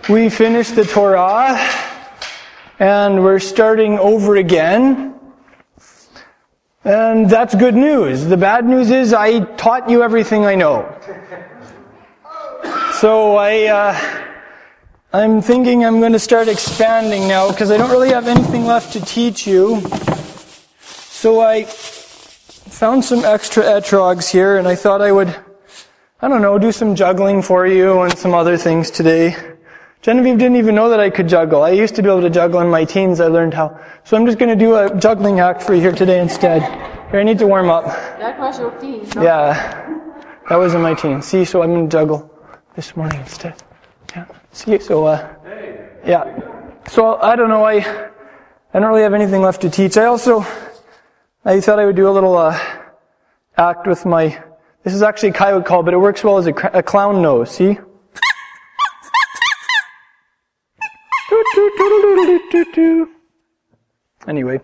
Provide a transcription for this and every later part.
We finished the Torah, and we're starting over again. And that's good news. The bad news is I taught you everything I know. So I'm thinking I'm going to start expanding now because I don't really have anything left to teach you. So I found some extra etrogs here, and I thought I would, do some juggling for you and some other things today. Genevieve didn't even know that I could juggle. I used to be able to juggle in my teens. I learned how. So I'm just going to do a juggling act for you here today instead. Here, I need to warm up. That was your teen, no? Yeah, that was in my teens. See, so I'm going to juggle this morning instead. Yeah. See, so, yeah. So, I don't know, I don't really have anything left to teach. I thought I would do a little act with this is actually a coyote call, but it works well as a clown nose, see? Anyway.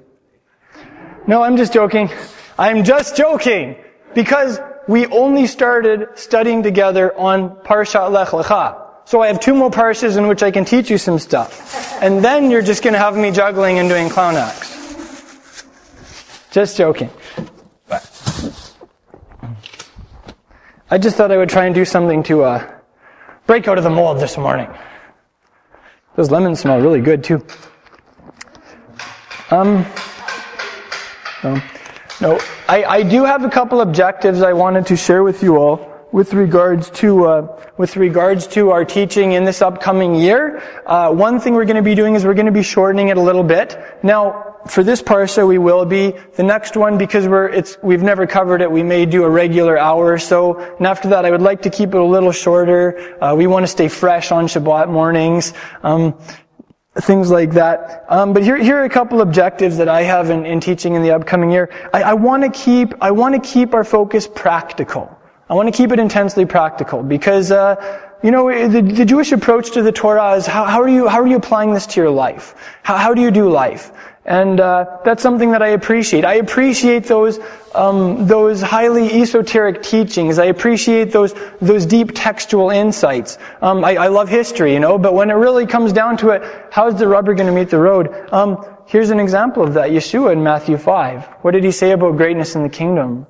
No, I'm just joking. I'm just joking. Because we only started studying together on Parshat Lech Lecha. So I have 2 more parshas in which I can teach you some stuff. And then you're just going to have me juggling and doing clown acts. Just joking. I just thought I would try and do something to break out of the mold this morning. Those lemons smell really good too. No, I do have a couple objectives I wanted to share with you all with regards to our teaching in this upcoming year. One thing we're going to be doing is we're going to be shortening it a little bit. Now, for this parsha we will be. The next one, because we've never covered it, we may do a regular hour or so. And after that, I would like to keep it a little shorter. We want to stay fresh on Shabbat mornings. Things like that. But here are a couple objectives that I have in teaching in the upcoming year. I want to keep our focus practical. I want to keep it intensely practical because, the Jewish approach to the Torah is how are you applying this to your life? How do you do life? And that's something that I appreciate. I appreciate those highly esoteric teachings. I appreciate those deep textual insights. I love history, but when it really comes down to it, how's the rubber going to meet the road? Here's an example of that. Yeshua in Matthew 5. What did he say about greatness in the kingdom?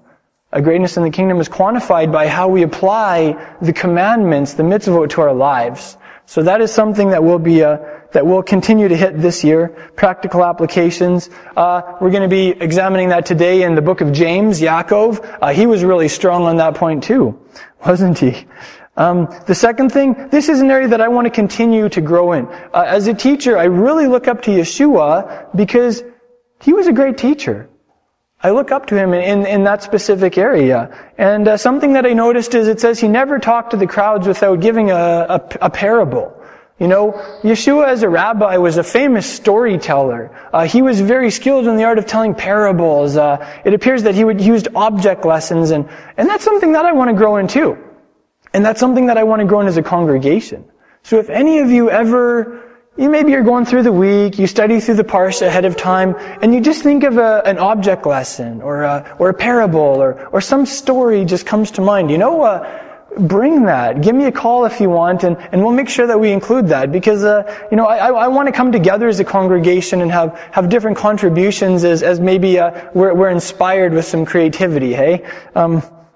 A greatness in the kingdom is quantified by how we apply the commandments, the mitzvot, to our lives. So that is something that we'll continue to hit this year. Practical applications. We're going to be examining that today in the book of James, Yaakov. He was really strong on that point too, wasn't he? The second thing, this is an area that I want to continue to grow in. As a teacher, I really look up to Yeshua because he was a great teacher. I look up to him in that specific area. And something that I noticed is it says he never talked to the crowds without giving a parable. Yeshua as a rabbi was a famous storyteller. He was very skilled in the art of telling parables. It appears that he used object lessons, and that's something that I want to grow in too. And that's something that I want to grow in as a congregation. So if any of you maybe you're going through the week, you study through the parsha ahead of time, and you just think of an object lesson or a parable or some story just comes to mind. Bring that. Give me a call if you want, and we'll make sure that we include that because I want to come together as a congregation and have different contributions as maybe we're inspired with some creativity. Hey.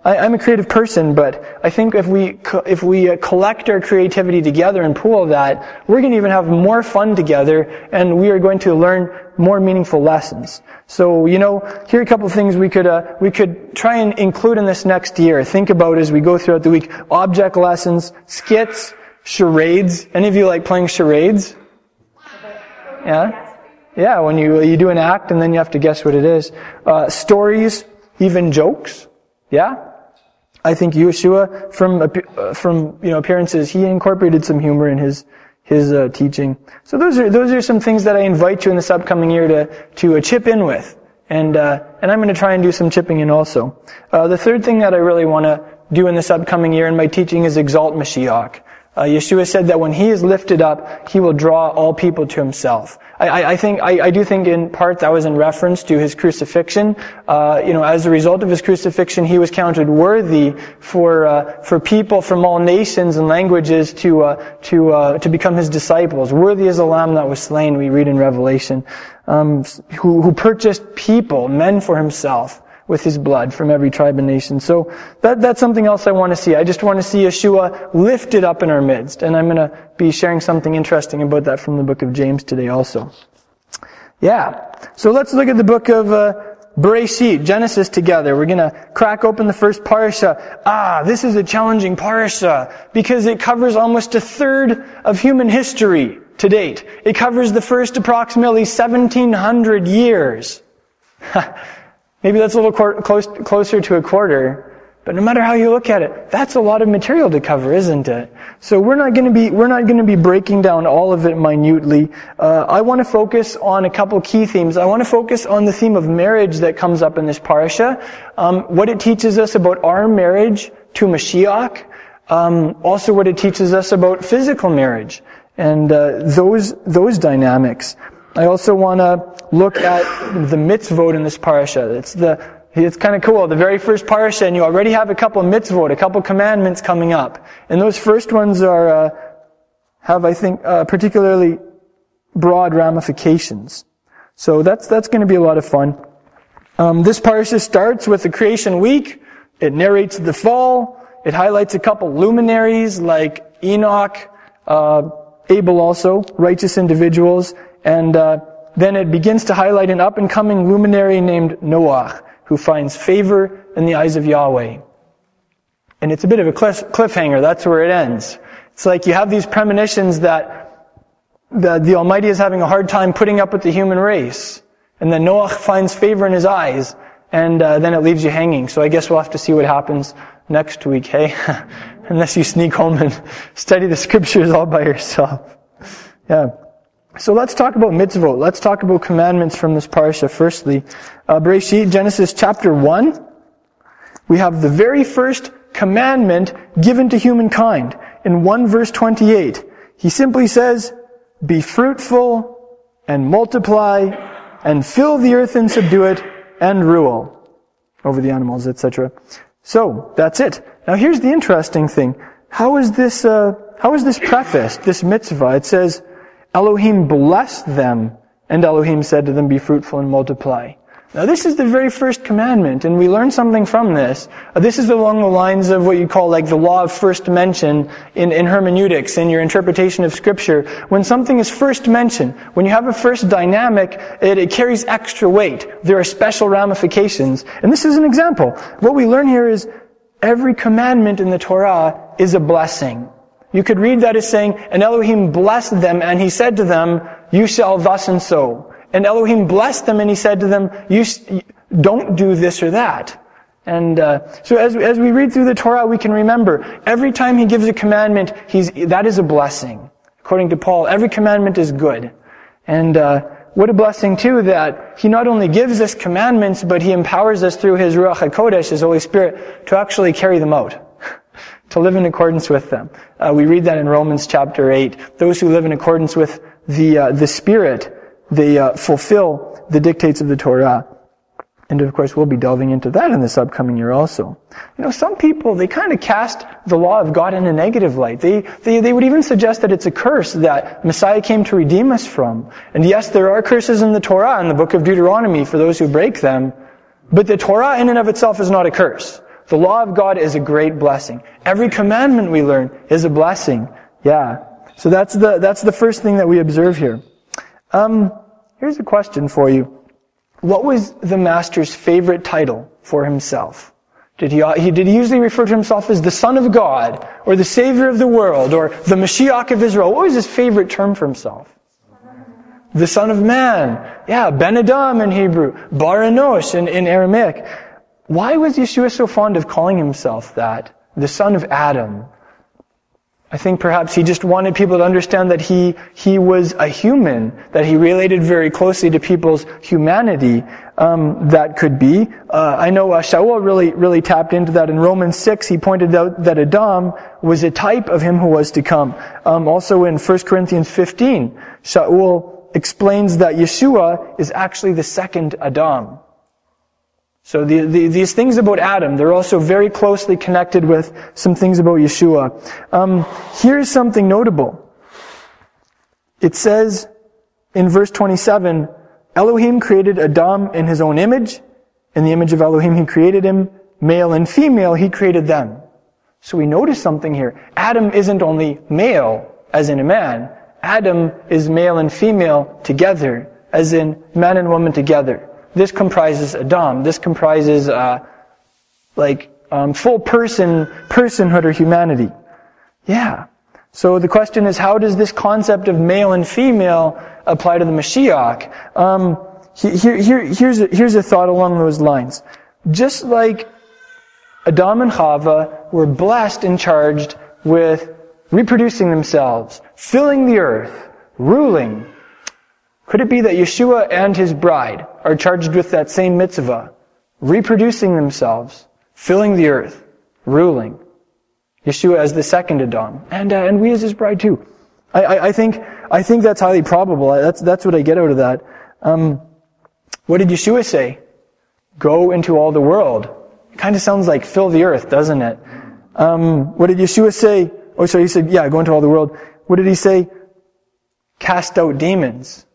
I'm a creative person, but I think if we collect our creativity together and pool that, we're going to even have more fun together, and we are going to learn more meaningful lessons. So, here are a couple of things we could try and include in this next year. Think about as we go throughout the week: object lessons, skits, charades. Any of you like playing charades? Yeah? Yeah, when you do an act and then you have to guess what it is. Stories, even jokes. Yeah? I think Yeshua, from appearances, he incorporated some humor in his teaching. So those are some things that I invite you in this upcoming year to chip in with, and I'm going to try and do some chipping in also. The third thing that I really want to do in this upcoming year in my teaching is exalt Mashiach. Yeshua said that when he is lifted up, he will draw all people to himself. I do think in part that was in reference to his crucifixion. As a result of his crucifixion, he was counted worthy for people from all nations and languages to become his disciples. Worthy is the Lamb that was slain, we read in Revelation, who purchased people, men for himself, with his blood from every tribe and nation. So that's something else I want to see. I just want to see Yeshua lifted up in our midst. And I'm going to be sharing something interesting about that from the book of James today also. Yeah. So let's look at the book of Breishit, Genesis, together. We're going to crack open the first parasha. This is a challenging parasha because it covers almost a third of human history to date. It covers the first approximately 1,700 years. Maybe that's a little closer to a quarter, but no matter how you look at it, that's a lot of material to cover, isn't it? So we're not going to be breaking down all of it minutely. I want to focus on a couple key themes. I want to focus on the theme of marriage that comes up in this parasha, what it teaches us about our marriage to Mashiach, also what it teaches us about physical marriage and those dynamics. I also want to look at the mitzvot in this parasha. It's kind of cool. The very first parasha, and you already have a couple of mitzvot, a couple commandments coming up. And those first ones have, I think, particularly broad ramifications. So that's going to be a lot of fun. This parasha starts with the creation week. It narrates the fall. It highlights a couple luminaries like Enoch, Abel also, righteous individuals. And then it begins to highlight an up-and-coming luminary named Noah, who finds favor in the eyes of Yahweh. And it's a bit of a cliffhanger. That's where it ends. It's like you have these premonitions that the Almighty is having a hard time putting up with the human race. And then Noah finds favor in his eyes. And then it leaves you hanging. So I guess we'll have to see what happens next week, hey? Unless you sneak home and study the scriptures all by yourself. Yeah. So let's talk about mitzvot. Let's talk about commandments from this parasha. Firstly, Breishit, Genesis chapter 1. We have the very first commandment given to humankind in 1 verse 28. He simply says, "Be fruitful and multiply and fill the earth and subdue it and rule over the animals," etc. So that's it. Now here's the interesting thing. How is this prefaced, this mitzvah? It says, Elohim blessed them, and Elohim said to them, "Be fruitful and multiply." Now this is the very first commandment, and we learn something from this. This is along the lines of what you call like the law of first mention in hermeneutics, in your interpretation of Scripture. When something is first mentioned, when you have a first dynamic, it carries extra weight. There are special ramifications. And this is an example. What we learn here is every commandment in the Torah is a blessing. You could read that as saying, "And Elohim blessed them, and he said to them, you shall thus and so. And Elohim blessed them, and he said to them, you don't do this or that." And so as we read through the Torah, we can remember, every time he gives a commandment, that is a blessing. According to Paul, every commandment is good. And what a blessing, too, that he not only gives us commandments, but he empowers us through his Ruach HaKodesh, his Holy Spirit, to actually carry them out. To live in accordance with them. We read that in Romans chapter 8. Those who live in accordance with the Spirit, they fulfill the dictates of the Torah. And of course, we'll be delving into that in this upcoming year also. Some people, they kind of cast the law of God in a negative light. They would even suggest that it's a curse that Messiah came to redeem us from. And yes, there are curses in the Torah, in the book of Deuteronomy, for those who break them. But the Torah in and of itself is not a curse. The law of God is a great blessing. Every commandment we learn is a blessing. Yeah. So that's the first thing that we observe here. Here's a question for you. What was the Master's favorite title for himself? Did he usually refer to himself as the Son of God, or the Savior of the world, or the Mashiach of Israel? What was his favorite term for himself? The Son of Man. Yeah, Ben Adam in Hebrew. Bar Enosh in Aramaic. Why was Yeshua so fond of calling himself that? The son of Adam. I think perhaps he just wanted people to understand that he was a human, that he related very closely to people's humanity. That could be. I know Shaul really tapped into that. In Romans 6, he pointed out that Adam was a type of him who was to come. Also in 1 Corinthians 15, Shaul explains that Yeshua is actually the second Adam. So these things about Adam, they're also very closely connected with some things about Yeshua. Here's something notable. It says in verse 27, Elohim created Adam in his own image. In the image of Elohim he created him. Male and female he created them. So we notice something here. Adam isn't only male, as in a man. Adam is male and female together, as in man and woman together. This comprises Adam. This comprises full personhood or humanity. Yeah. So the question is, how does this concept of male and female apply to the Mashiach? Here's a thought along those lines. Just like Adam and Chava were blessed and charged with reproducing themselves, filling the earth, ruling, could it be that Yeshua and his bride are charged with that same mitzvah, reproducing themselves, filling the earth, ruling? Yeshua as the second Adam, and we as his bride too. I think that's highly probable. That's what I get out of that. What did Yeshua say? Go into all the world. It kind of sounds like fill the earth, doesn't it? What did Yeshua say? Oh, sorry, he said, yeah, go into all the world. What did he say? Cast out demons.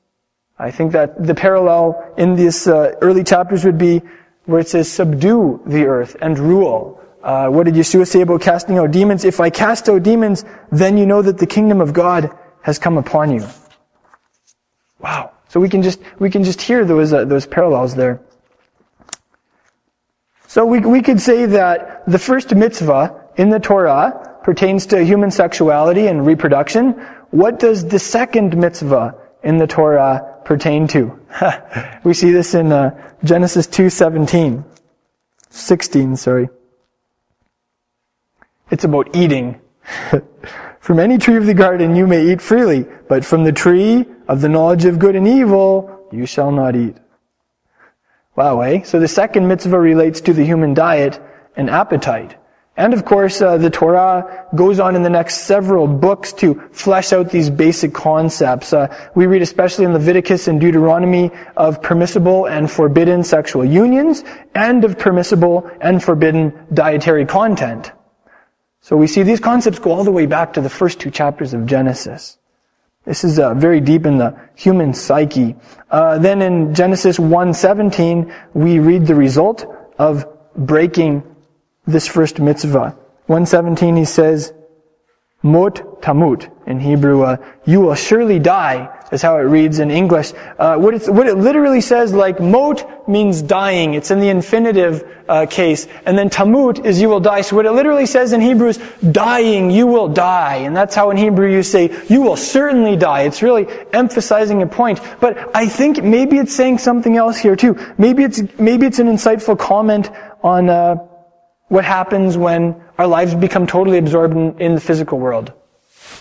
I think that the parallel in these early chapters would be where it says, subdue the earth and rule. What did Yeshua say about casting out demons? If I cast out demons, then you know that the kingdom of God has come upon you. Wow. So we can just hear those parallels there. So we could say that the first mitzvah in the Torah pertains to human sexuality and reproduction. What does the second mitzvah in the Torah pertain to? We see this in Genesis 2:16. It's about eating. From any tree of the garden you may eat freely, but from the tree of the knowledge of good and evil you shall not eat. Wow, eh? So the second mitzvah relates to the human diet and appetite. And of course, the Torah goes on in the next several books to flesh out these basic concepts. We read especially in Leviticus and Deuteronomy of permissible and forbidden sexual unions, and of permissible and forbidden dietary content. So we see these concepts go all the way back to the first two chapters of Genesis. This is very deep in the human psyche. Then in Genesis 1:17, we read the result of breaking this first mitzvah. 1:17 he says, Mot tamut. In Hebrew, you will surely die, is how it reads in English. What it literally says, like, mot means dying. It's in the infinitive case. And then tamut is you will die. So what it literally says in Hebrew is, dying, you will die. And that's how in Hebrew you say, you will certainly die. It's really emphasizing a point. But I think maybe it's saying something else here too. Maybe it's an insightful comment on what happens when our lives become totally absorbed in the physical world.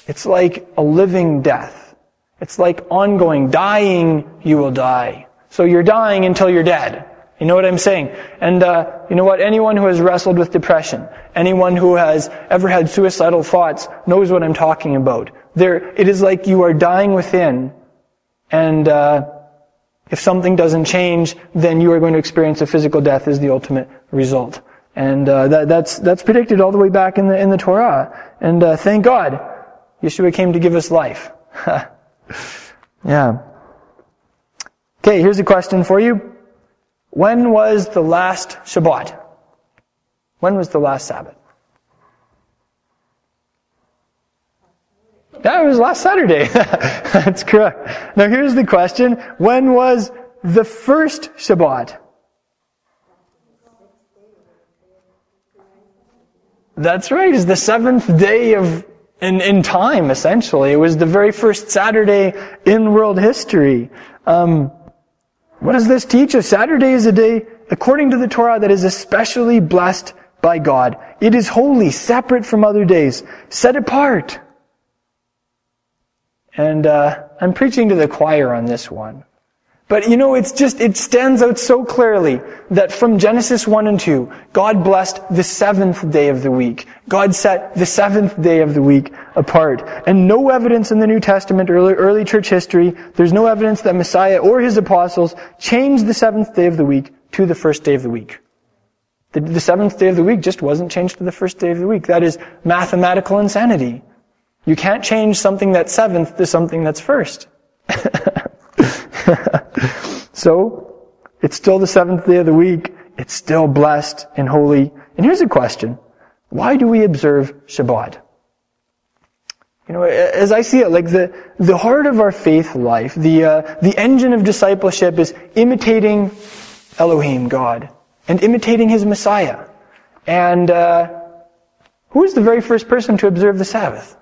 It's like a living death. It's like ongoing. Dying, you will die. So you're dying until you're dead. You know what I'm saying? And you know what? Anyone who has wrestled with depression, anyone who has ever had suicidal thoughts knows what I'm talking about. It is like you are dying within, and if something doesn't change, then you are going to experience a physical death as the ultimate result. And that's predicted all the way back in the Torah. And thank God, Yeshua came to give us life. Yeah. Okay, here's a question for you. When was the last Shabbat? When was the last Sabbath? Yeah, it was last Saturday. That's correct. Now here's the question. When was the first Shabbat? That's right. It's the seventh day in time, essentially. It was the very first Saturday in world history. What does this teach us? Saturday is a day, according to the Torah, that is especially blessed by God. It is holy, separate from other days, set apart. And I'm preaching to the choir on this one. But it stands out so clearly that from Genesis 1 and 2, God blessed the seventh day of the week. God set the seventh day of the week apart. And no evidence in the New Testament, early church history, there's no evidence that Messiah or his apostles changed the seventh day of the week to the first day of the week. The seventh day of the week just wasn't changed to the first day of the week. That is mathematical insanity. You can't change something that's seventh to something that's first. So, it's still the seventh day of the week. It's still blessed and holy. And here's a question. Why do we observe Shabbat? As I see it, like the heart of our faith life, the engine of discipleship is imitating Elohim, God, and imitating his Messiah. And who was the very first person to observe the Sabbath?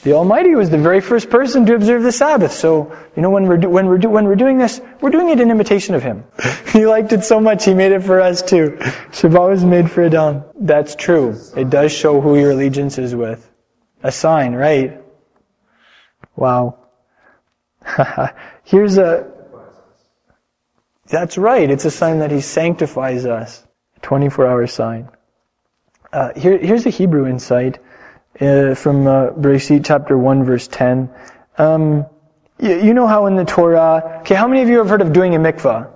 The Almighty was the very first person to observe the Sabbath. So, when we're doing this, we're doing it in imitation of him. He liked it so much, he made it for us too. Shabbat was made for Adam. That's true. It does show who your allegiance is with. A sign, right? Wow. That's right. It's a sign that he sanctifies us. A 24-hour sign. Here's a Hebrew insight. From Breishit chapter 1 verse 10. You know how in the Torah, how many of you have heard of doing a mikvah?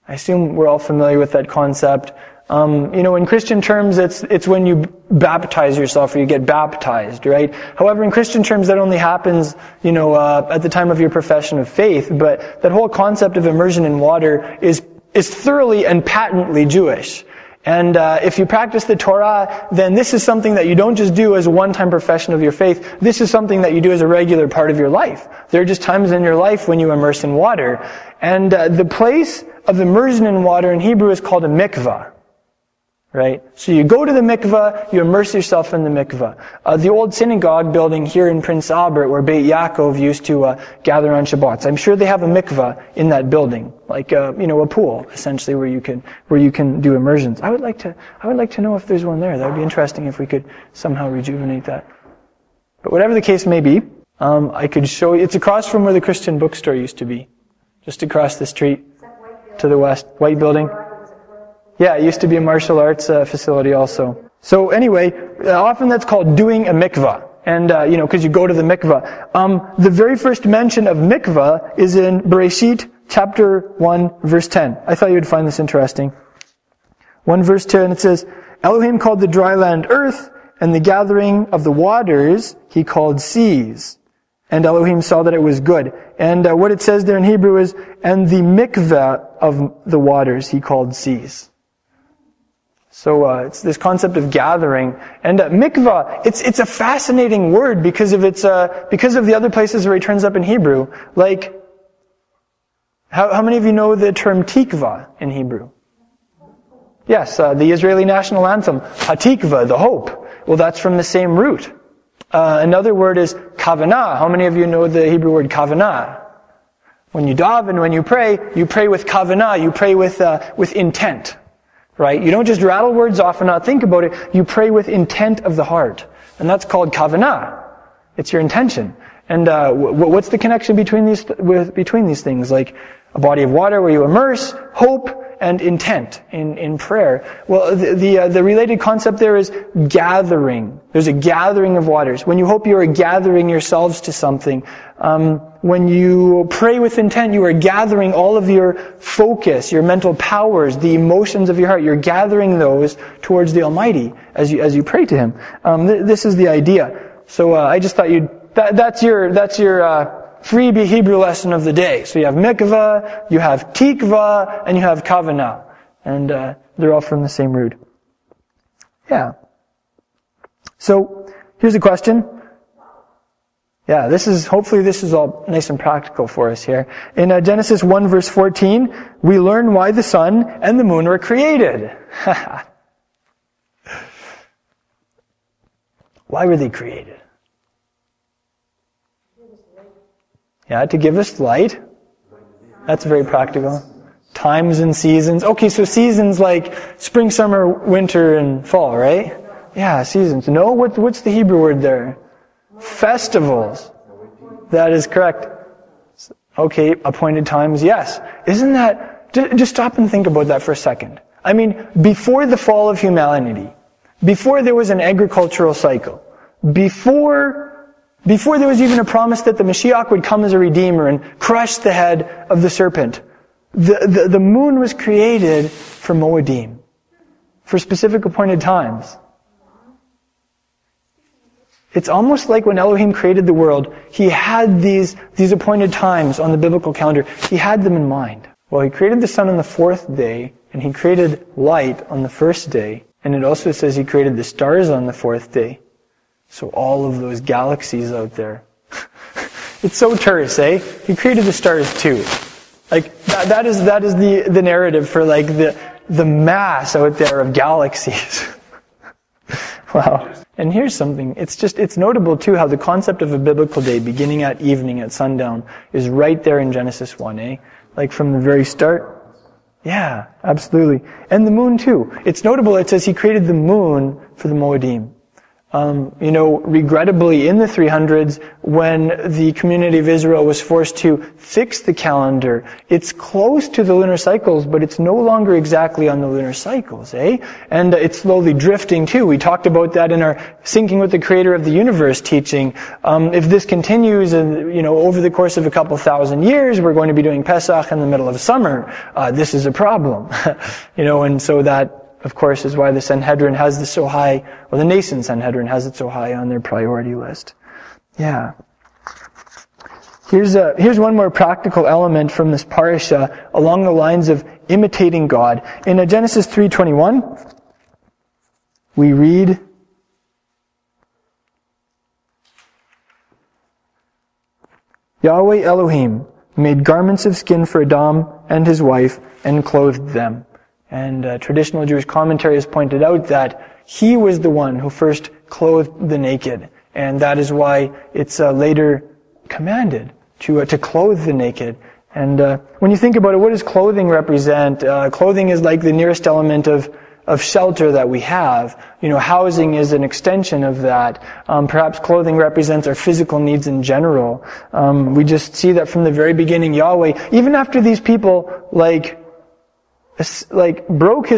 I assume we're all familiar with that concept. In Christian terms, it's when you baptize yourself or you get baptized, right? However, in Christian terms, that only happens, at the time of your profession of faith. But that whole concept of immersion in water is thoroughly and patently Jewish. And if you practice the Torah, then this is something that you don't just do as a one-time profession of your faith. This is something that you do as a regular part of your life. There are just times in your life when you immerse in water. And the place of immersion in water in Hebrew is called a mikvah. Right? So you go to the mikvah, you immerse yourself in the mikvah. The old synagogue building here in Prince Albert, where Beit Yaakov used to gather on Shabbats, I'm sure they have a mikvah in that building, like a pool, essentially, where you can do immersions. I would like to know if there's one there. That would be interesting if we could somehow rejuvenate that. But whatever the case may be, I could show you. It's across from where the Christian bookstore used to be, just across the street to the west. White building. Yeah, it used to be a martial arts facility also. So anyway, often that's called doing a mikvah. And, because you go to the mikvah. The very first mention of mikvah is in Breishit chapter 1 verse 10. I thought you would find this interesting. 1 verse 10, it says, Elohim called the dry land earth, and the gathering of the waters he called seas. And Elohim saw that it was good. And what it says there in Hebrew is, and the mikvah of the waters he called seas. So it's this concept of gathering. And mikvah, it's a fascinating word because of the other places where it turns up in Hebrew. Like, how many of you know the term tikva in Hebrew? Yes, the Israeli national anthem, hatikva, the hope. Well, that's from the same root. Another word is kavanah. How many of you know the Hebrew word kavanah? When you daven, when you pray with kavanah. You pray with intent. Right? You don't just rattle words off and not think about it. You pray with intent of the heart. And that's called kavanah. It's your intention. And what's the connection between these things? Like a body of water where you immerse, hope, and intent in prayer. Well, the related concept there is gathering. There's a gathering of waters. When you hope, you are gathering yourselves to something. When you pray with intent, you are gathering all of your focus, your mental powers, the emotions of your heart. You're gathering those towards the Almighty as you pray to Him. This is the idea. So I just thought that's your freebie Hebrew lesson of the day. So you have mikvah, you have tikva, and you have kavanah. And they're all from the same root. Yeah. So, here's a question. Yeah, hopefully this is all nice and practical for us here. In Genesis 1 verse 14, we learn why the sun and the moon were created. Why were they created? Yeah, to give us light. That's very practical. Times and seasons. Okay, so seasons like spring, summer, winter, and fall, right? Yeah, seasons. No, what's the Hebrew word there? Festivals. That is correct. Okay, appointed times, yes. Isn't that, just stop and think about that for a second. I mean, before the fall of humanity, before there was an agricultural cycle, before there was even a promise that the Mashiach would come as a redeemer and crush the head of the serpent, the moon was created for Moedim, for specific appointed times. It's almost like when Elohim created the world, He had these appointed times on the biblical calendar. He had them in mind. Well, He created the sun on the fourth day, and He created light on the first day, and it also says He created the stars on the fourth day. So all of those galaxies out there. It's so terse, eh? He created the stars too. Like, that is the narrative for like the mass out there of galaxies. Wow. And here's something, it's notable too how the concept of a biblical day beginning at evening at sundown is right there in Genesis 1, eh? Like from the very start. Yeah, absolutely. And the moon too. It's notable, it says He created the moon for the Moedim. Regrettably in the 300s, when the community of Israel was forced to fix the calendar, it's close to the lunar cycles, but it's no longer exactly on the lunar cycles, eh? And it's slowly drifting too. We talked about that in our Syncing with the Creator of the Universe teaching. If this continues, over the course of a couple thousand years, we're going to be doing Pesach in the middle of summer. This is a problem. And so that, of course, is why the Sanhedrin has this so high, or the nascent Sanhedrin has it so high on their priority list. Yeah. Here's one more practical element from this parasha along the lines of imitating God. In Genesis 3:21, we read, Yahweh Elohim made garments of skin for Adam and his wife and clothed them. And traditional Jewish commentary has pointed out that He was the one who first clothed the naked. And that is why it's later commanded to clothe the naked. And when you think about it, what does clothing represent? Clothing is like the nearest element of shelter that we have. Housing is an extension of that. Perhaps clothing represents our physical needs in general. We just see that from the very beginning, Yahweh, even after these people broke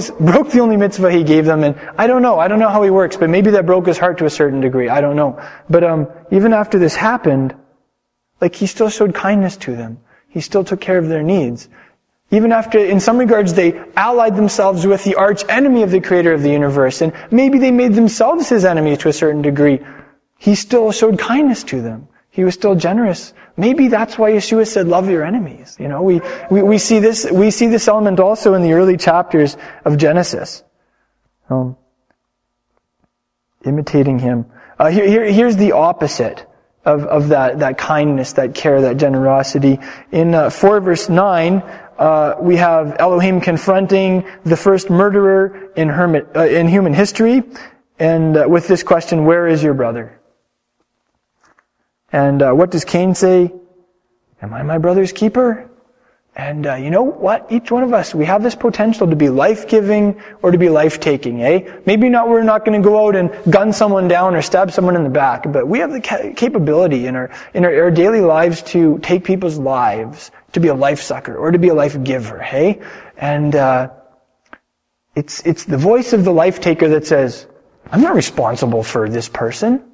the only mitzvah He gave them, and I don't know how He works, but maybe that broke His heart to a certain degree, I don't know. But even after this happened, He still showed kindness to them. He still took care of their needs. Even after, in some regards, they allied themselves with the arch enemy of the Creator of the universe, and maybe they made themselves His enemies to a certain degree, He still showed kindness to them. He was still generous. Maybe that's why Yeshua said, love your enemies. We see this element also in the early chapters of Genesis. Imitating Him. Here's the opposite of that kindness, that care, that generosity. In 4 verse 9, we have Elohim confronting the first murderer in human history, and with this question, where is your brother? And what does Cain say? Am I my brother's keeper? And you know what? Each one of us, we have this potential to be life-giving or to be life-taking, eh? Maybe we're not going to go out and gun someone down or stab someone in the back, but we have the capability in our daily lives to take people's lives, to be a life sucker or to be a life giver, hey? And it's the voice of the life taker that says, I'm not responsible for this person.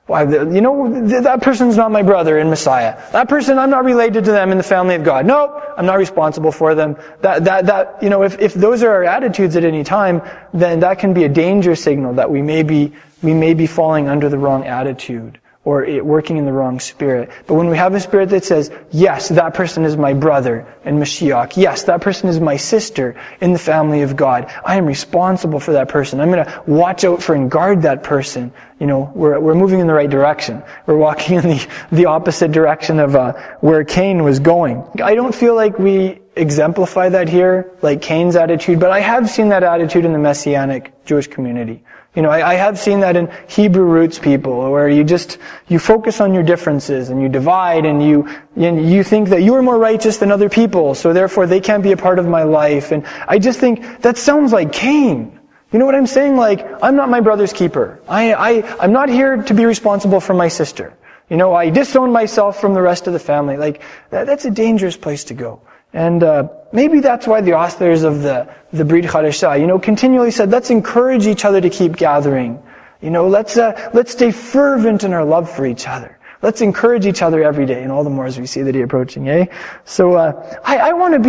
Why, that person's not my brother in Messiah. That person, I'm not related to them in the family of God. Nope, I'm not responsible for them. If those are our attitudes at any time, then that can be a danger signal that we may be falling under the wrong attitude or working in the wrong spirit. But when we have a spirit that says, yes, that person is my brother in Mashiach. Yes, that person is my sister in the family of God. I am responsible for that person. I'm going to watch out for and guard that person. We're moving in the right direction. We're walking in the opposite direction of where Cain was going. I don't feel like we exemplify that here, like Cain's attitude, but I have seen that attitude in the Messianic Jewish community. I have seen that in Hebrew roots people, where you focus on your differences and you divide and you think that you are more righteous than other people, so therefore they can't be a part of my life. And I just think that sounds like Cain. You know what I'm saying? Like, I'm not my brother's keeper. I'm not here to be responsible for my sister. I disown myself from the rest of the family. Like, that's a dangerous place to go. And maybe that's why the authors of the Brit Chadashah, continually said, let's encourage each other to keep gathering. Let's stay fervent in our love for each other. Let's encourage each other every day, and all the more as we see the day approaching, eh? So, I want to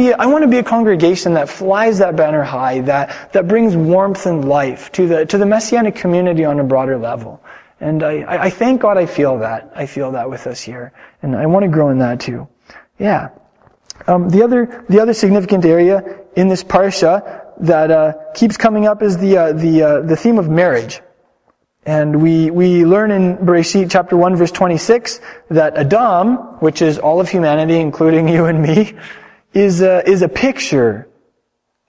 be a congregation that flies that banner high, that brings warmth and life to the Messianic community on a broader level. And I thank God I feel that. I feel that with us here. And I want to grow in that too. Yeah. The other significant area in this parsha that keeps coming up is the theme of marriage. And we learn in Breishit chapter 1 verse 26 that Adam, which is all of humanity, including you and me, is a picture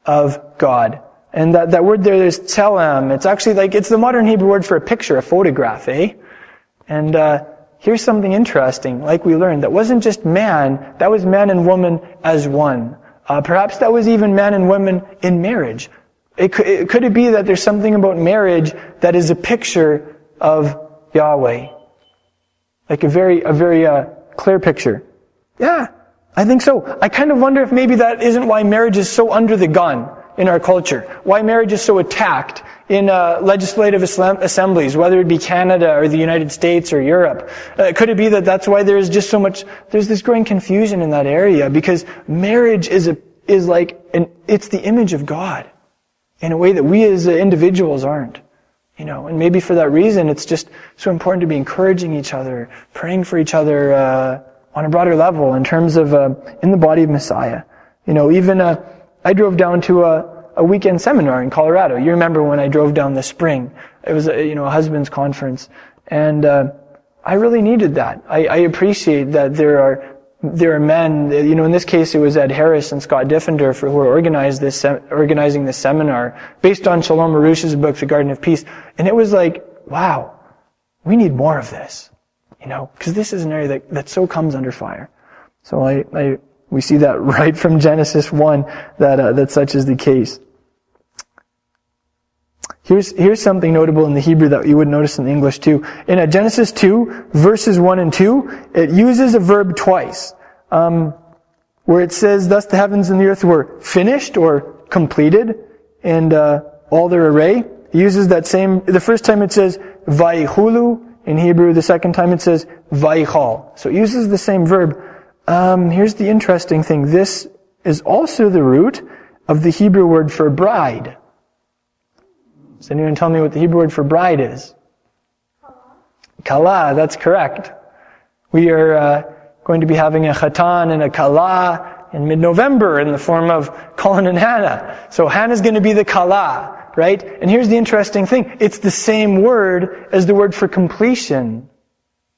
of God. And that word there is tselem. It's actually it's the modern Hebrew word for a picture, a photograph, eh? And here's something interesting, like we learned, that wasn't just man, that was man and woman as one. Perhaps that was even man and woman in marriage. Could it be that there's something about marriage that is a picture of Yahweh? Like a very clear picture. Yeah, I think so. I kind of wonder if maybe that isn't why marriage is so under the gun in our culture. Why marriage is so attacked in legislative assemblies, whether it be Canada or the United States or Europe. Could it be that that's why there's just so much, there's this growing confusion in that area? Because marriage it's the image of God in a way that we as individuals aren't. And maybe for that reason, it's just so important to be encouraging each other, praying for each other on a broader level in terms of in the body of Messiah. I drove down to a weekend seminar in Colorado. You remember when I drove down this spring? It was a husband's conference, and I really needed that. I appreciate that there are men. In this case, it was Ed Harris and Scott Diffender who were organizing this seminar based on Shalom Arush's book, The Garden of Peace. And it was like, wow, we need more of this, because this is an area that so comes under fire. So we see that right from Genesis 1 that such is the case. Here's something notable in the Hebrew that you would notice in the English too. In Genesis 2, verses 1 and 2, it uses a verb twice, where it says, "Thus the heavens and the earth were finished," or completed, and all their array. It uses that same. The first time it says "vaychulu" in Hebrew. The second time it says "vaychal." So it uses the same verb. Here's the interesting thing. This is also the root of the Hebrew word for bride. Does anyone tell me what the Hebrew word for bride is? Kala, that's correct. We are going to be having a chatan and a kala in mid-November in the form of Colin and Hannah. So Hannah's going to be the kala, right? And here's the interesting thing. It's the same word as the word for completion.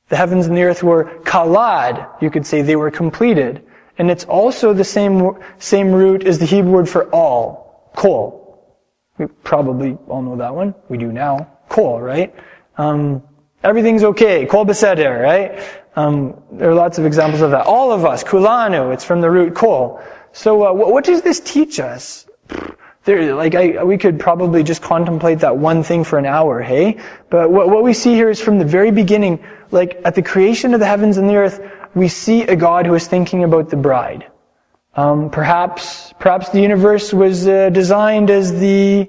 The heavens and the earth were kalad. You could say they were completed. And it's also the same root as the Hebrew word for all, kol. We probably all know that one. We do now. Kol, right? Everything's okay. Kol beseder, right? There are lots of examples of that. All of us, kulanu, it's from the root kol. So what does this teach us? We could probably just contemplate that one thing for an hour, hey? But what we see here is from the very beginning, at the creation of the heavens and the earth, we see a God who is thinking about the bride. Perhaps the universe was designed as the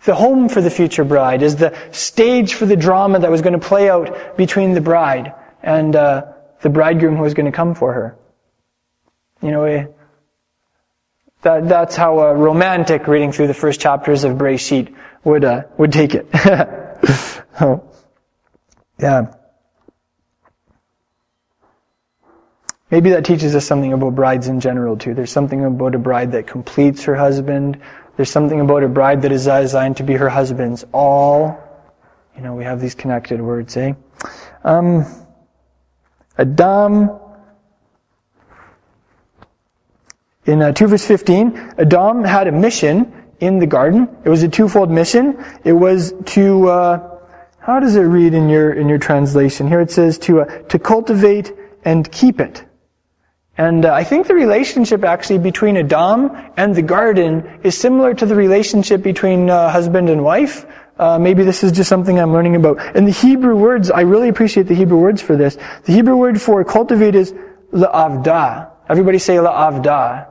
home for the future bride, as the stage for the drama that was going to play out between the bride and the bridegroom who was going to come for her. That's how a romantic reading through the first chapters of Breishit would take it. Oh, yeah. Maybe that teaches us something about brides in general too. There's something about a bride that completes her husband. There's something about a bride that is designed to be her husband's all. We have these connected words, eh? Adam, in 2 verse 15, Adam had a mission in the garden. It was a twofold mission. It was to, how does it read in your translation? Here it says to cultivate and keep it. And I think the relationship actually between Adam and the garden is similar to the relationship between husband and wife. Maybe this is just something I'm learning about. And the Hebrew words, I really appreciate the Hebrew words for this. The Hebrew word for cultivate is la'avda. Everybody say la'avda.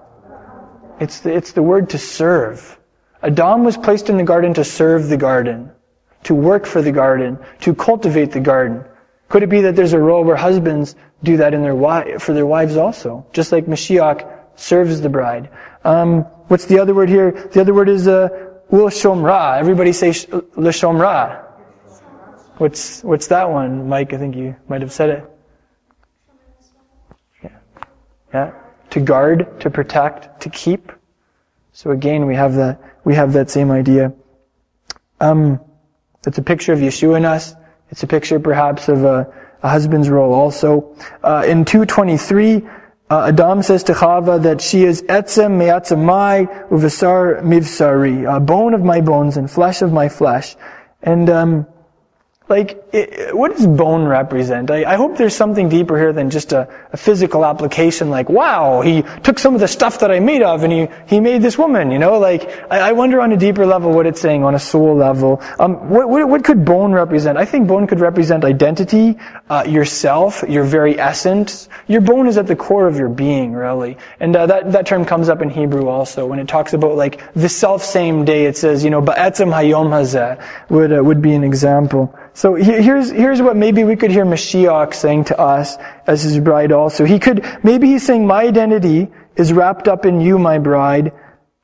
It's the word to serve. Adam was placed in the garden to serve the garden, to work for the garden, to cultivate the garden. Could it be that there's a role where husbands do that for their wives also? Just like Mashiach serves the bride. What's the other word here? The other word is l'shomra. Everybody say l'shomra. What's that one? Mike, I think you might have said it. Yeah. To guard, to protect, to keep. So again, we have that same idea. It's a picture of Yeshua in us. It's a picture perhaps of a husband's role also. In 2:23, Adam says to Chava that she is etzem me'atzamai uvasar mivsari, a bone of my bones and flesh of my flesh. And what does bone represent? I hope there's something deeper here than just a physical application like, wow, he took some of the stuff that I made of and he made this woman, I wonder on a deeper level what it's saying, on a soul level. What could bone represent? I think bone could represent identity, yourself, your very essence. Your bone is at the core of your being, really. And that term comes up in Hebrew also. When it talks about the self-same day, it says, ba'etzem hayom hazeh would be an example. So here's what maybe we could hear Mashiach saying to us as his bride also. Maybe he's saying, my identity is wrapped up in you, my bride,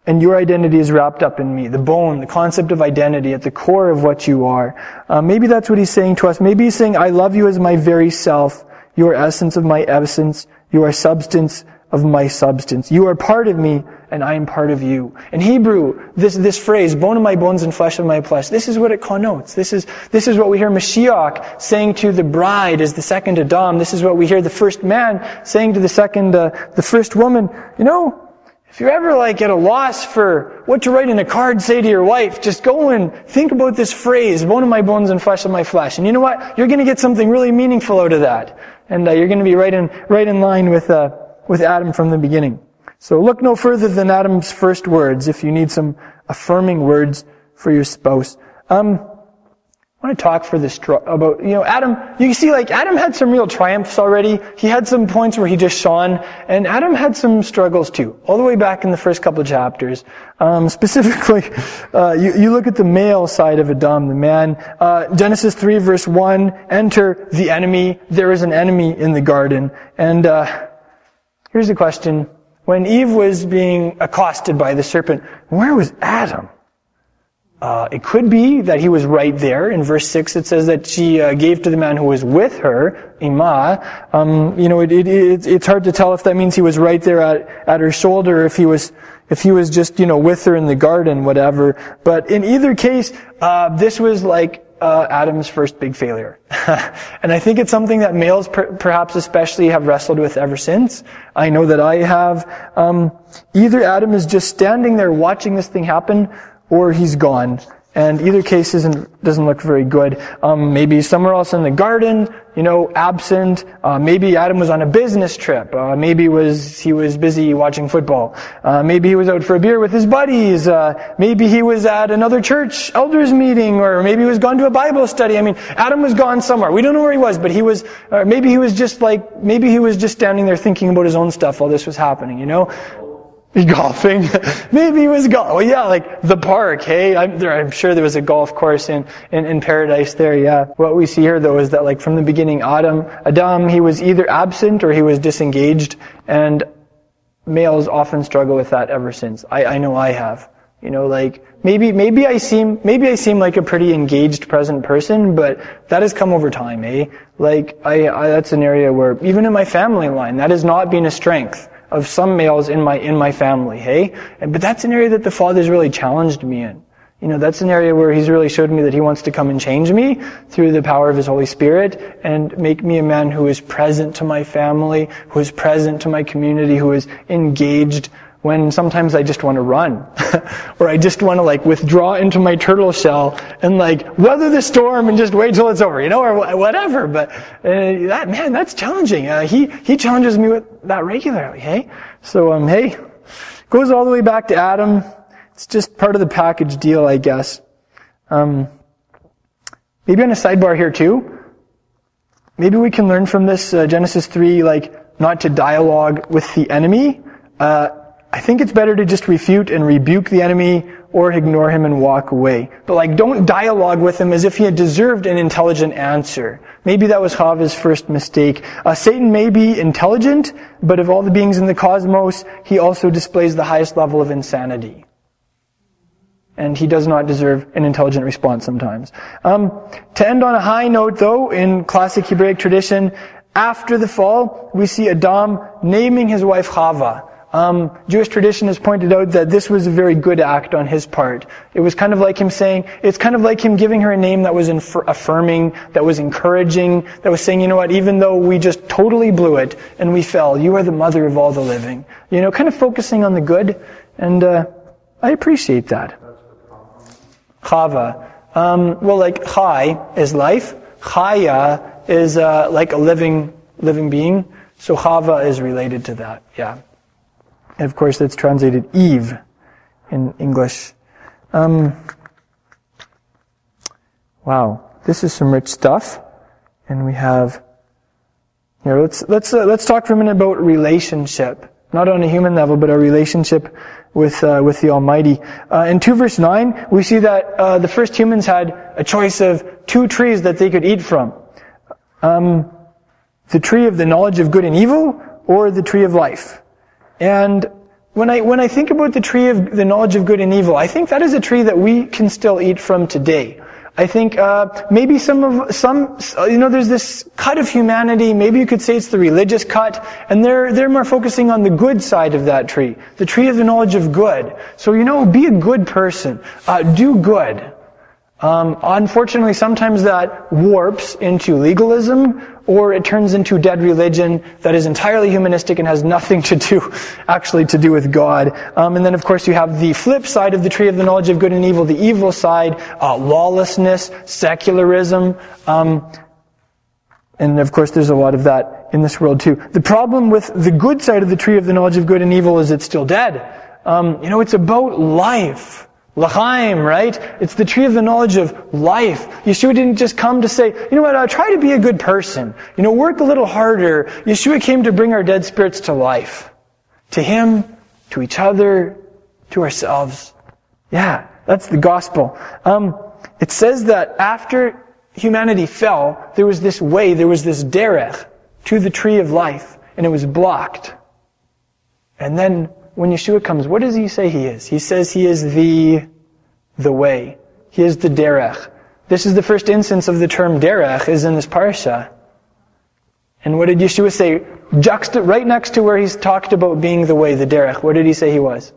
and your identity is wrapped up in me. The bone, the concept of identity at the core of what you are. Maybe that's what he's saying to us. Maybe he's saying, I love you as my very self. You are essence of my essence. You are substance of my substance. You are part of me, and I am part of you. In Hebrew, this phrase, bone of my bones and flesh of my flesh, this is what it connotes. This is what we hear Mashiach saying to the bride as the second Adam. This is what we hear the first man saying to the first woman. If you ever at a loss for what to write in a card, say to your wife, just go and think about this phrase, bone of my bones and flesh of my flesh. And you know what? You're going to get something really meaningful out of that. And you're going to be right in line with Adam from the beginning. So look no further than Adam's first words if you need some affirming words for your spouse. I want to talk about, Adam. You see, Adam had some real triumphs already. He had some points where he just shone, and Adam had some struggles too, all the way back in the first couple of chapters. Specifically, you look at the male side of Adam, the man. Genesis 3 verse 1, enter the enemy. There is an enemy in the garden. And here's the question. When Eve was being accosted by the serpent, where was Adam? It could be that he was right there. In verse 6 it says that she gave to the man who was with her, Ima. It's hard to tell if that means he was right there at her shoulder, if he was just, with her in the garden, whatever. But in either case, this was Adam's first big failure. And I think it's something that males perhaps especially have wrestled with ever since. I know that I have. Either Adam is just standing there watching this thing happen, or he's gone. And either case doesn't look very good. Maybe somewhere else in the garden, absent. Maybe Adam was on a business trip. Maybe he was busy watching football. Maybe he was out for a beer with his buddies. Maybe he was at another church elders meeting, or maybe he was gone to a Bible study. Adam was gone somewhere. We don't know where he was, but maybe he was just standing there thinking about his own stuff while this was happening, golfing. Maybe he was golfing. Oh yeah, the park, hey? I'm sure there was a golf course in paradise there, yeah. What we see here though is that from the beginning, Adam, he was either absent or he was disengaged, and males often struggle with that ever since. I know I have. Maybe I seem like a pretty engaged present person, but that has come over time, eh? That's an area where, even in my family line, that has not been a strength of some males in my family, hey? But that's an area that the Father's really challenged me in. That's an area where He's really showed me that He wants to come and change me through the power of His Holy Spirit and make me a man who is present to my family, who is present to my community, who is engaged when sometimes I just want to run, or I just want to like withdraw into my turtle shell and like weather the storm and just wait till it's over, or whatever. But that's challenging. He challenges me with that regularly. Hey, so hey, goes all the way back to Adam. It's just part of the package deal, I guess. Maybe on a sidebar here too. Maybe we can learn from this Genesis 3, like not to dialogue with the enemy. I think it's better to just refute and rebuke the enemy or ignore him and walk away. But like, don't dialogue with him as if he had deserved an intelligent answer. Maybe that was Chava's first mistake. Satan may be intelligent, but of all the beings in the cosmos, he also displays the highest level of insanity. And he does not deserve an intelligent response sometimes. To end on a high note though, in classic Hebraic tradition, after the fall, we see Adam naming his wife Chava. Jewish tradition has pointed out that this was a very good act on his part. It was kind of like him saying, it's kind of like him giving her a name that was affirming, that was encouraging, that was saying, you know what, even though we just totally blew it and we fell, you are the mother of all the living. Kind of focusing on the good, and I appreciate that. Chava. Well, like Chai is life. Chaya is like a living being. So Chava is related to that. Yeah. And of course, that's translated Eve in English. Wow, this is some rich stuff. And we have here. Let's talk for a minute about relationship, not on a human level, but our relationship with the Almighty. In 2 verse 9, we see that the first humans had a choice of 2 trees that they could eat from. The tree of the knowledge of good and evil, or the tree of life. And when I think about the tree of the knowledge of good and evil, I think that is a tree that we can still eat from today. I think maybe there's this cut of humanity, maybe you could say it's the religious cut, and they're more focusing on the good side of that tree, the tree of the knowledge of good. So, be a good person, do good. Unfortunately, sometimes that warps into legalism, or it turns into dead religion that is entirely humanistic and has nothing to do with God. And then, of course, you have the flip side of the tree of the knowledge of good and evil, the evil side, lawlessness, secularism, and of course, there's a lot of that in this world too. The problem with the good side of the tree of the knowledge of good and evil is it's still dead. It's about life. L'chaim, right? It's the tree of the knowledge of life. Yeshua didn't just come to say, try to be a good person. Work a little harder. Yeshua came to bring our dead spirits to life. To Him, to each other, to ourselves. Yeah, that's the gospel. It says that after humanity fell, there was this way, there was this derech to the tree of life, and it was blocked. And then when Yeshua comes, what does He say He is? He says He is the way. He is the derech. This is the first instance of the term derech is in this parsha. And what did Yeshua say? Right next to where He's talked about being the way, the derech, what did He say He was?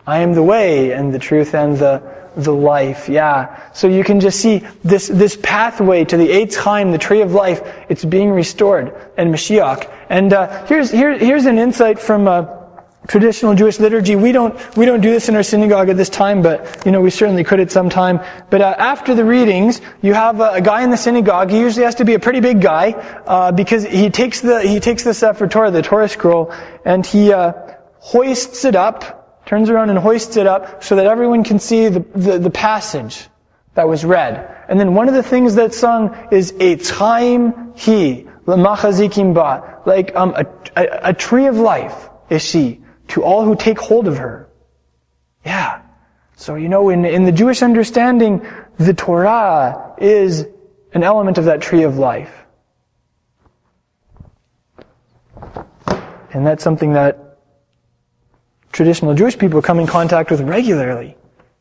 I am the way and the truth and the life. Yeah. So you can just see this pathway to the Eitz Chaim, the tree of life, it's being restored. And Mashiach. And here's an insight from traditional Jewish liturgy. We don't do this in our synagogue at this time, but we certainly could at some time. But after the readings, you have a guy in the synagogue. He usually has to be a pretty big guy because he takes the Sefer Torah, the Torah scroll, and he hoists it up, turns around and hoists it up so that everyone can see the passage that was read. And then one of the things that's sung is Eitz Chaim Hi L'Machazikim Ba, like a tree of life is she to all who take hold of her. Yeah. So, in the Jewish understanding, the Torah is an element of that tree of life. And that's something that traditional Jewish people come in contact with regularly.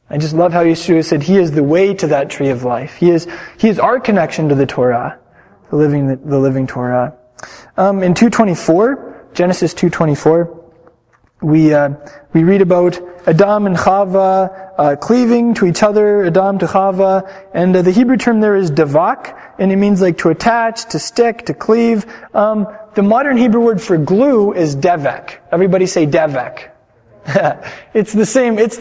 I just love how Yeshua said He is the way to that tree of life. He is our connection to the Torah, the living Torah. In 2:24, Genesis 2:24, we read about Adam and Chava cleaving to each other, Adam to Chava, and the Hebrew term there is davak, and it means like to attach, to stick, to cleave. The modern Hebrew word for glue is devek. Everybody say devek. It's the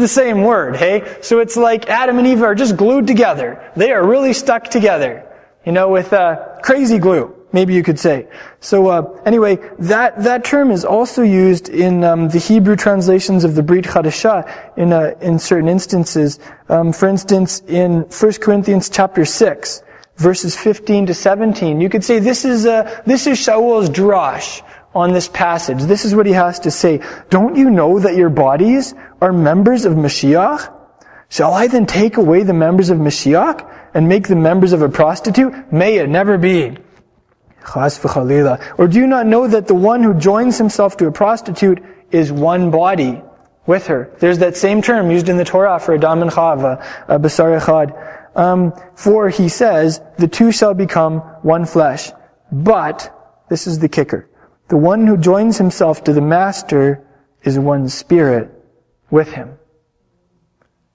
same word, hey? So it's like Adam and Eve are just glued together. They are really stuck together, with crazy glue, maybe you could say. So anyway, that term is also used in the Hebrew translations of the Brit Chadashah in certain instances. For instance, in 1 Corinthians chapter 6, verses 15 to 17, you could say this is Shaul's drash on this passage. This is what he has to say. Don't you know that your bodies are members of Mashiach? Shall I then take away the members of Mashiach and make the members of a prostitute? May it never be. Chas v'chalila. Or do you not know that the one who joins himself to a prostitute is one body with her? There's that same term used in the Torah for Adam and Chava, basar echad. For he says, the two shall become one flesh. But, this is the kicker, the one who joins himself to the master is one spirit with him.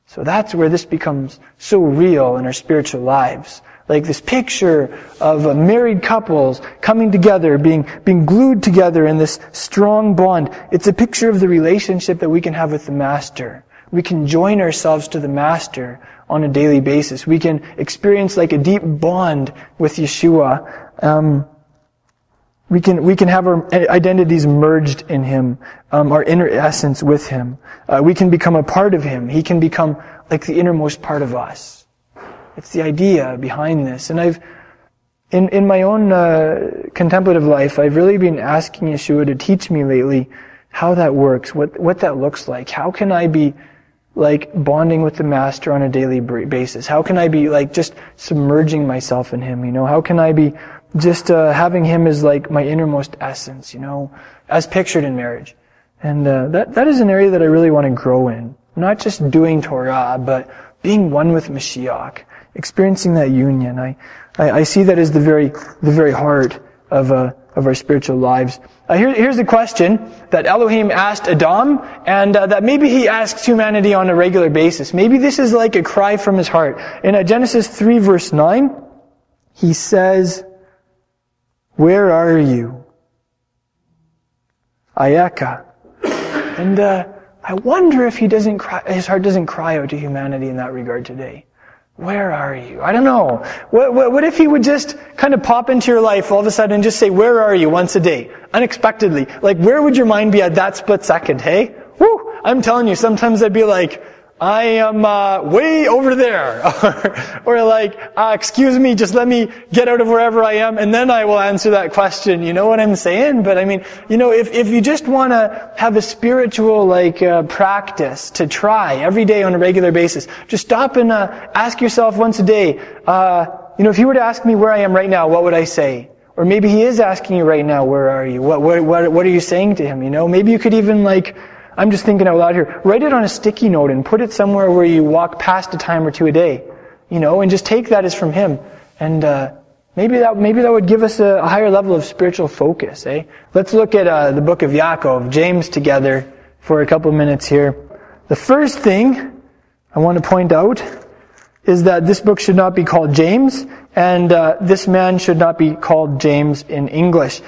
So that's where this becomes so real in our spiritual lives. Like this picture of married couples coming together, being glued together in this strong bond. It's a picture of the relationship that we can have with the master. We can join ourselves to the master on a daily basis. We can experience like a deep bond with Yeshua. We can have our identities merged in Him, our inner essence with Him. We can become a part of Him. He can become like the innermost part of us. It's the idea behind this. And in my own contemplative life, I've really been asking Yeshua to teach me lately how that works, what that looks like. How can I be like bonding with the Master on a daily basis? How can I be like just submerging myself in Him? How can I be just having Him as like my innermost essence, as pictured in marriage? And that is an area that I really want to grow in. Not just doing Torah, but being one with Mashiach, experiencing that union. I see that as the very heart of our spiritual lives. Here's a question that Elohim asked Adam, and that maybe He asks humanity on a regular basis. Maybe this is like a cry from His heart. In Genesis 3 verse 9, He says, "Where are you? Ayeka." And I wonder if His heart doesn't cry out to humanity in that regard today. Where are you? I don't know. What if He would just kind of pop into your life all of a sudden and just say, "Where are you?" once a day, unexpectedly. Like, where would your mind be at that split second, hey? Woo! I'm telling you, sometimes I'd be like, I am way over there. or like, excuse me, just let me get out of wherever I am, and then I will answer that question. You know what I'm saying? But I mean, if you just want to have a spiritual practice to try every day on a regular basis, just stop and ask yourself once a day, if He were to ask me where I am right now, what would I say? Or maybe He is asking you right now, where are you? What are you saying to Him? Maybe you could even I'm just thinking out loud here. Write it on a sticky note and put it somewhere where you walk past a time or two a day, and just take that as from Him. And maybe that would give us a higher level of spiritual focus, eh? Let's look at the book of Yaakov, James, together for a couple of minutes here. The first thing I want to point out is that this book should not be called James, and this man should not be called James in English.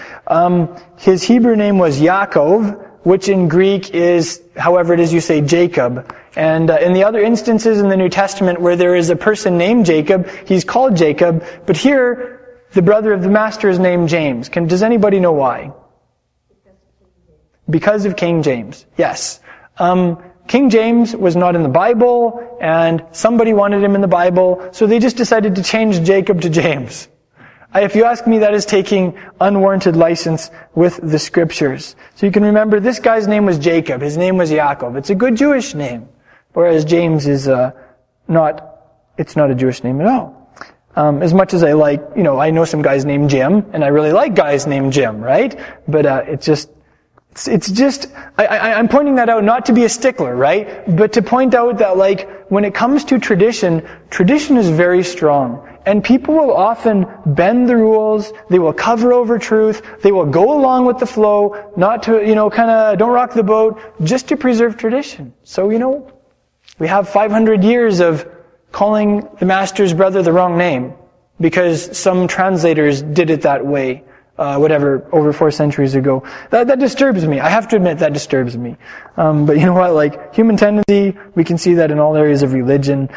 His Hebrew name was Yaakov, which in Greek is, however it is you say, Jacob. And in the other instances in the New Testament where there is a person named Jacob, he's called Jacob, but here the brother of the Master is named James. Does anybody know why? Because of King James. Yes. King James was not in the Bible, and somebody wanted him in the Bible, so they just decided to change Jacob to James. If you ask me, that is taking unwarranted license with the Scriptures. So you can remember, this guy's name was Jacob. His name was Yaakov. It's a good Jewish name. Whereas James is not a Jewish name at all. As much as I I know some guys named Jim, and I really like guys named Jim, right? But I'm pointing that out not to be a stickler, right? But to point out that when it comes to tradition is very strong. And people will often bend the rules, they will cover over truth, they will go along with the flow, not to, don't rock the boat, just to preserve tradition. So, we have 500 years of calling the Master's brother the wrong name, because some translators did it that way. over 4 centuries ago. That disturbs me. I have to admit that disturbs me. But you know what, like, human tendency, we can see that in all areas of religion.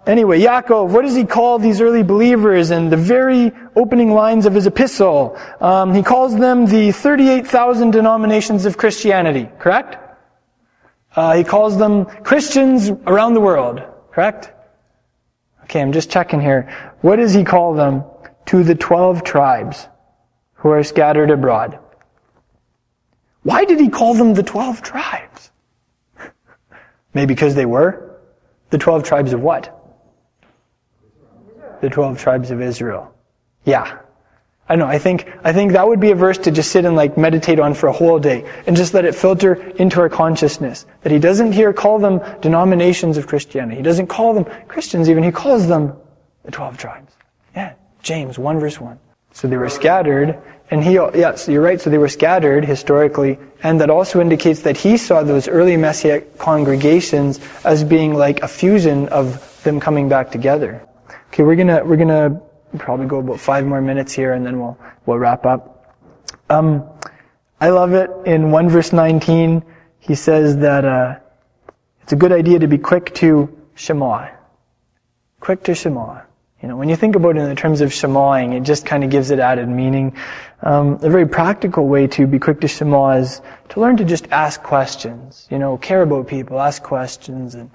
Anyway, Yaakov, what does he call these early believers in the very opening lines of his epistle? He calls them the 38,000 denominations of Christianity, correct? He calls them Christians around the world, correct? Okay, I'm just checking here. What does he call them? To the 12 tribes who are scattered abroad. Why did he call them the 12 tribes? Maybe because they were? The 12 tribes of what? The 12 tribes of Israel. Yeah. I know, I think that would be a verse to just sit and like meditate on for a whole day and just let it filter into our consciousness. That he doesn't here call them denominations of Christianity. He doesn't call them Christians even. He calls them the 12 tribes. Yeah. James 1 verse 1. So they were scattered, and so you're right, so they were scattered historically, and that also indicates that he saw those early Messianic congregations as being like a fusion of them coming back together. Okay, we're gonna probably go about 5 more minutes here, and then we'll wrap up. I love it. In 1 verse 19, he says that it's a good idea to be quick to Shema. Quick to Shema. You know, when you think about it in terms of Shema'ing, it just kind of gives it added meaning. A very practical way to be quick to Shema is to learn to just ask questions. You know, care about people, ask questions, and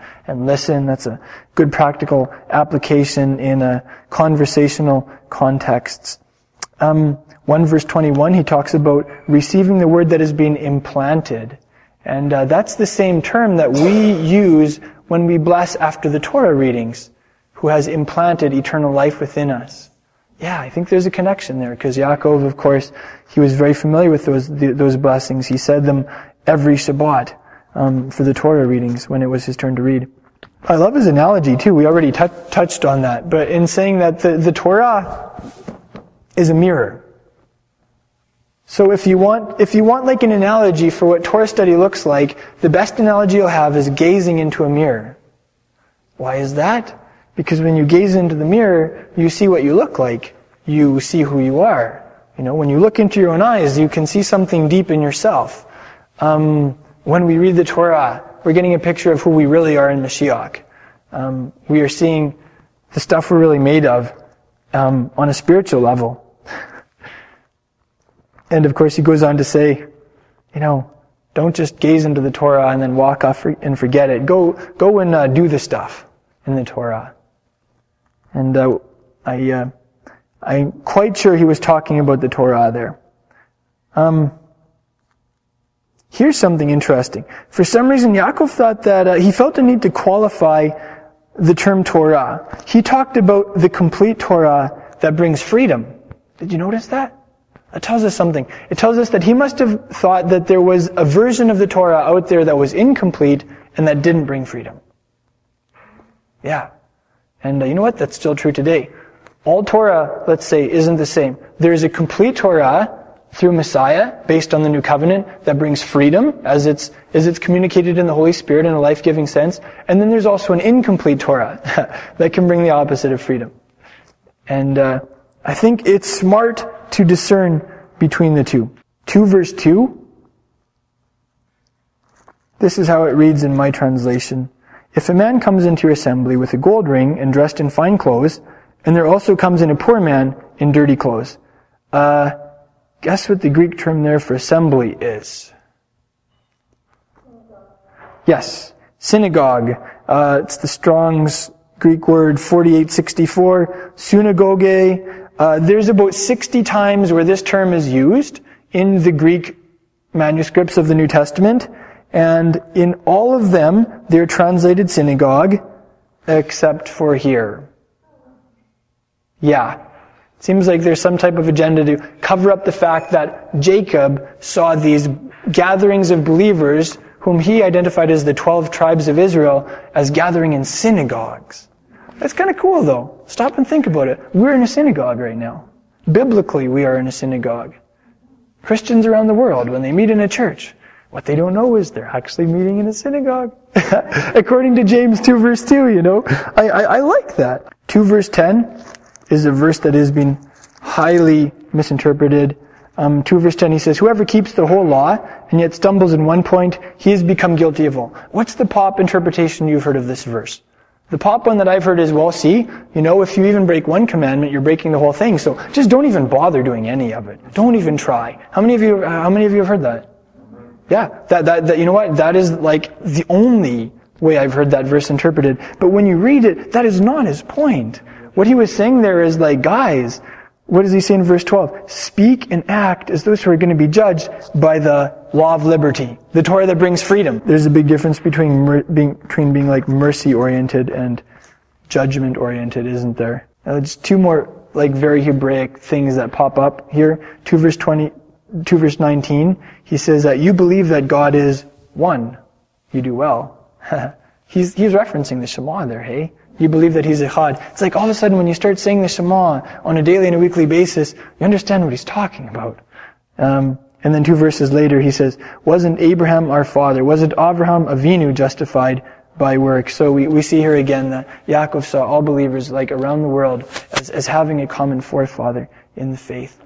listen. That's a good practical application in a conversational contexts. 1 verse 21, he talks about receiving the word that has been implanted. And that's the same term that we use when we bless after the Torah readings. Who has implanted eternal life within us. Yeah, I think there's a connection there, because Yaakov, of course, he was very familiar with those blessings. He said them every Shabbat for the Torah readings when it was his turn to read. I love his analogy too. We already touched on that, but in saying that the Torah is a mirror. So if you want like an analogy for what Torah study looks like, the best analogy you'll have is gazing into a mirror. Why is that? Because when you gaze into the mirror, you see what you look like. You see who you are. You know, when you look into your own eyes, you can see something deep in yourself. When we read the Torah, we're getting a picture of who we really are in Mashiach. We are seeing the stuff we're really made of on a spiritual level. And of course, he goes on to say, you know, don't just gaze into the Torah and then walk off and forget it. Go and do the stuff in the Torah. And I'm quite sure he was talking about the Torah there. Here's something interesting. For some reason, Yaakov thought that he felt the need to qualify the term Torah. He talked about the complete Torah that brings freedom. Did you notice that? That tells us something. It tells us that he must have thought that there was a version of the Torah out there that was incomplete and that didn't bring freedom. Yeah. And you know what? That's still true today. All Torah, let's say, isn't the same. There is a complete Torah through Messiah, based on the New Covenant, that brings freedom, as it's communicated in the Holy Spirit in a life-giving sense. And then there's also an incomplete Torah that can bring the opposite of freedom. And I think it's smart to discern between the two. 2 verse 2. This is how it reads in my translation. If a man comes into your assembly with a gold ring and dressed in fine clothes, and there also comes in a poor man in dirty clothes, guess what the Greek term there for assembly is? Yes, synagogue. It's the Strong's Greek word 4864, synagogue. There's about 60 times where this term is used in the Greek manuscripts of the New Testament. And in all of them, they're translated synagogue, except for here. Yeah. It seems like there's some type of agenda to cover up the fact that Jacob saw these gatherings of believers, whom he identified as the 12 tribes of Israel, as gathering in synagogues. That's kind of cool, though. Stop and think about it. We're in a synagogue right now. Biblically, we are in a synagogue. Christians around the world, when they meet in a church, what they don't know is they're actually meeting in a synagogue. According to James 2 verse 2, you know. I like that. 2 verse 10 is a verse that has been highly misinterpreted. 2 verse 10, he says, whoever keeps the whole law and yet stumbles in one point, he has become guilty of all. What's the pop interpretation you've heard of this verse? The pop one that I've heard is, well, see, if you even break one commandment, you're breaking the whole thing. So just don't even bother doing any of it. Don't even try. How many of you have heard that? Yeah, that you know what? That is like the only way I've heard that verse interpreted. But when you read it, that is not his point. What he was saying there is like, guys, what does he say in verse 12? Speak and act as those who are going to be judged by the law of liberty, the Torah that brings freedom. There's a big difference between being like mercy-oriented and judgment-oriented, isn't there? Just two more like very Hebraic things that pop up here. 2 verse 19, he says that you believe that God is one. You do well. He's referencing the Shema there, hey? You believe that He's Echad. It's like all of a sudden when you start saying the Shema on a daily and a weekly basis, you understand what he's talking about. And then 2 verses later he says, wasn't Abraham our father, wasn't Avraham Avinu justified by works? So we see here again that Yaakov saw all believers like around the world as having a common forefather in the faith.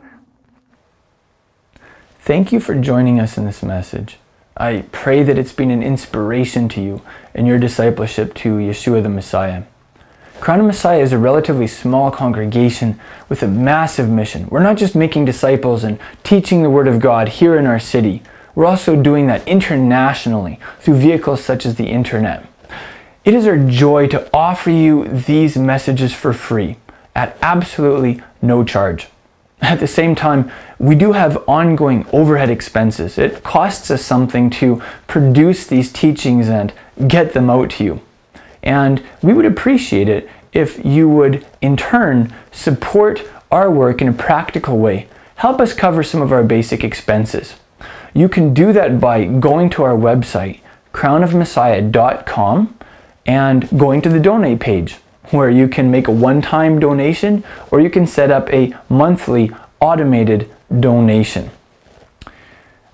Thank you for joining us in this message. I pray that it's been an inspiration to you in your discipleship to Yeshua the Messiah. Crown of Messiah is a relatively small congregation with a massive mission. We're not just making disciples and teaching the Word of God here in our city. We're also doing that internationally through vehicles such as the internet. It is our joy to offer you these messages for free at absolutely no charge. At the same time, we do have ongoing overhead expenses. It costs us something to produce these teachings and get them out to you. And we would appreciate it if you would, in turn, support our work in a practical way. Help us cover some of our basic expenses. You can do that by going to our website, crownofmessiah.com, and going to the donate page, where you can make a one-time donation or you can set up a monthly automated donation.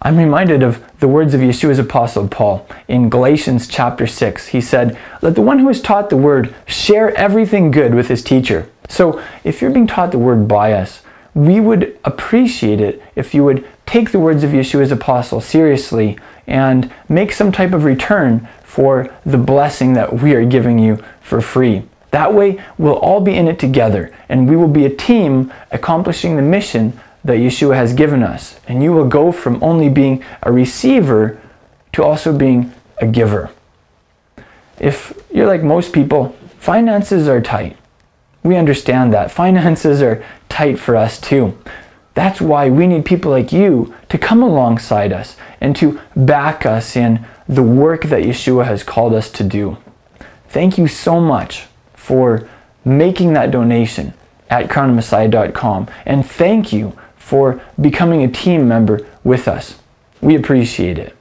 I'm reminded of the words of Yeshua's apostle Paul in Galatians chapter 6. He said, let the one who is taught the word share everything good with his teacher. So if you're being taught the word by us, we would appreciate it if you would take the words of Yeshua's apostle seriously and make some type of return for the blessing that we are giving you for free. That way, we'll all be in it together, and we will be a team accomplishing the mission that Yeshua has given us. And you will go from only being a receiver to also being a giver. If you're like most people, finances are tight. We understand that. Finances are tight for us too. That's why we need people like you to come alongside us and to back us in the work that Yeshua has called us to do. Thank you so much for making that donation at crownofmessiah.com, and thank you for becoming a team member with us. We appreciate it.